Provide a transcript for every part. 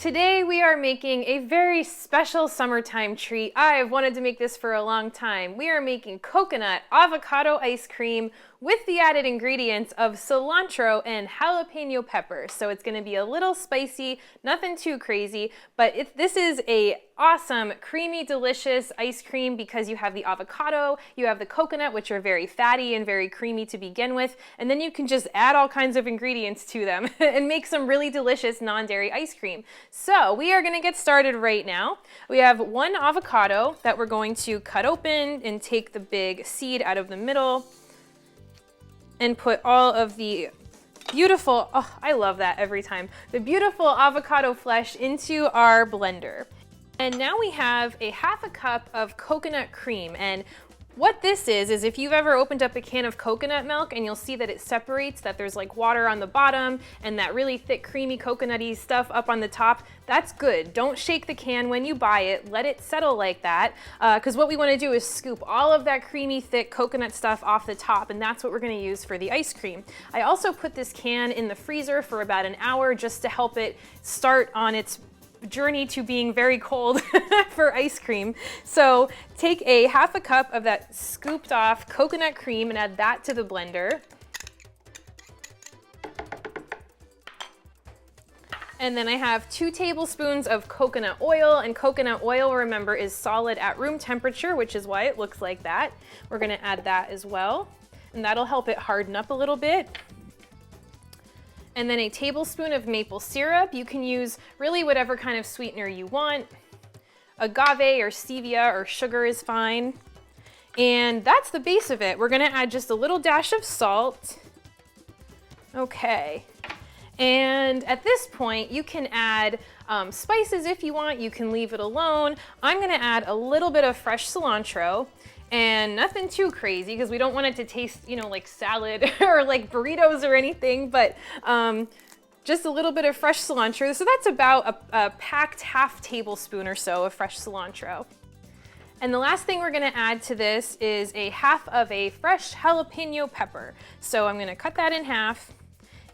Today we are making a very special summertime treat. I've wanted to make this for a long time. We are making coconut avocado ice cream with the added ingredients of cilantro and jalapeno pepper. So it's going to be a little spicy, nothing too crazy, but this is a awesome, creamy, delicious ice cream because you have the avocado, you have the coconut, which are very fatty and very creamy to begin with, and then you can just add all kinds of ingredients to them and make some really delicious non-dairy ice cream. So we are going to get started right now. We have one avocado that we're going to cut open and take the big seed out of the middle and put all of the beautiful, oh, I love that every time, the beautiful avocado flesh into our blender. And now we have a half a cup of coconut cream. And what this is if you've ever opened up a can of coconut milk and you'll see that it separates, that there's like water on the bottom and that really thick, creamy, coconutty stuff up on the top, that's good. Don't shake the can when you buy it. Let it settle like that, because what we want to do is scoop all of that creamy, thick coconut stuff off the top, and that's what we're going to use for the ice cream. I also put this can in the freezer for about an hour just to help it start on its journey to being very cold for ice cream. So take a half a cup of that scooped off coconut cream and add that to the blender. And then I have 2 tablespoons of coconut oil, and coconut oil, remember, is solid at room temperature, which is why it looks like that. We're going to add that as well, and that'll help it harden up a little bit. And then a tablespoon of maple syrup. You can use really whatever kind of sweetener you want. Agave or stevia or sugar is fine. And that's the base of it. We're gonna add just a little dash of salt. Okay. And at this point, you can add spices if you want. You can leave it alone. I'm gonna add a little bit of fresh cilantro. And nothing too crazy because we don't want it to taste, you know, like salad or like burritos or anything, but just a little bit of fresh cilantro. So that's about a packed half tablespoon or so of fresh cilantro. And the last thing we're gonna add to this is a half of a fresh jalapeno pepper. So I'm gonna cut that in half.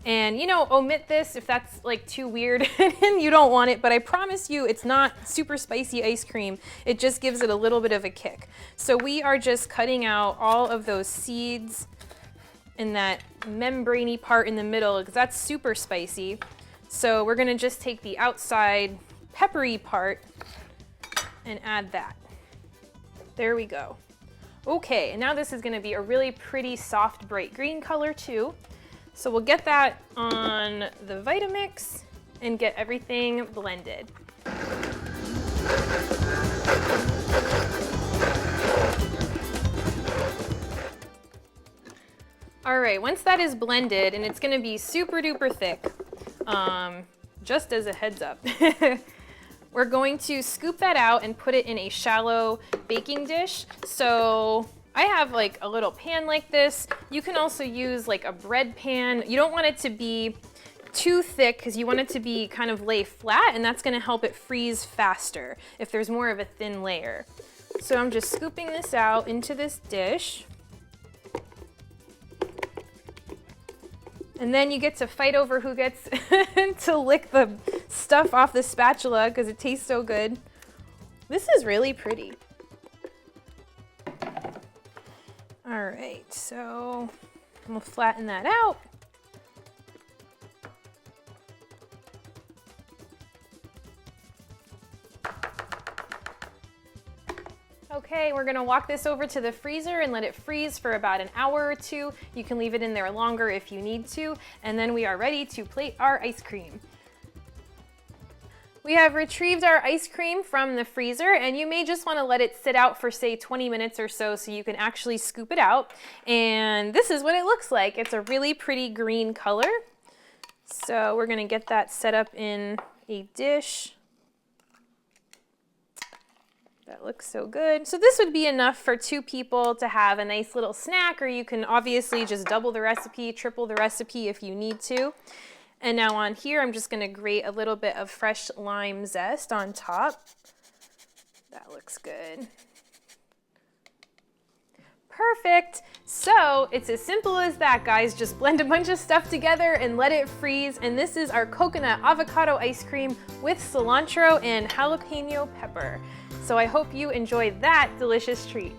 And, you know, omit this if that's like too weird and you don't want it, but I promise you it's not super spicy ice cream. It just gives it a little bit of a kick. So we are just cutting out all of those seeds and that membraney part in the middle because that's super spicy. So we're gonna just take the outside peppery part and add that. There we go. Okay, and now this is gonna be a really pretty soft bright green color too. So we'll get that on the Vitamix and get everything blended. All right, once that is blended, and it's gonna be super duper thick, just as a heads up, we're going to scoop that out and put it in a shallow baking dish. So I have like a little pan like this. You can also use like a bread pan. You don't want it to be too thick because you want it to be kind of lay flat, and that's gonna help it freeze faster if there's more of a thin layer. So I'm just scooping this out into this dish. And then you get to fight over who gets to lick the stuff off the spatula because it tastes so good. This is really pretty. All right, so we'll flatten that out. Okay, we're gonna walk this over to the freezer and let it freeze for about an hour or 2. You can leave it in there longer if you need to, and then we are ready to plate our ice cream. We have retrieved our ice cream from the freezer, and you may just want to let it sit out for say 20 minutes or so you can actually scoop it out. And this is what it looks like. It's a really pretty green color. So we're going to get that set up in a dish. That looks so good. So this would be enough for 2 people to have a nice little snack, or you can obviously just double the recipe, triple the recipe if you need to. And now on here, I'm just gonna grate a little bit of fresh lime zest on top. That looks good. perfect. So it's as simple as that, guys. Just blend a bunch of stuff together and let it freeze. And this is our coconut avocado ice cream with cilantro and jalapeno pepper. So I hope you enjoy that delicious treat.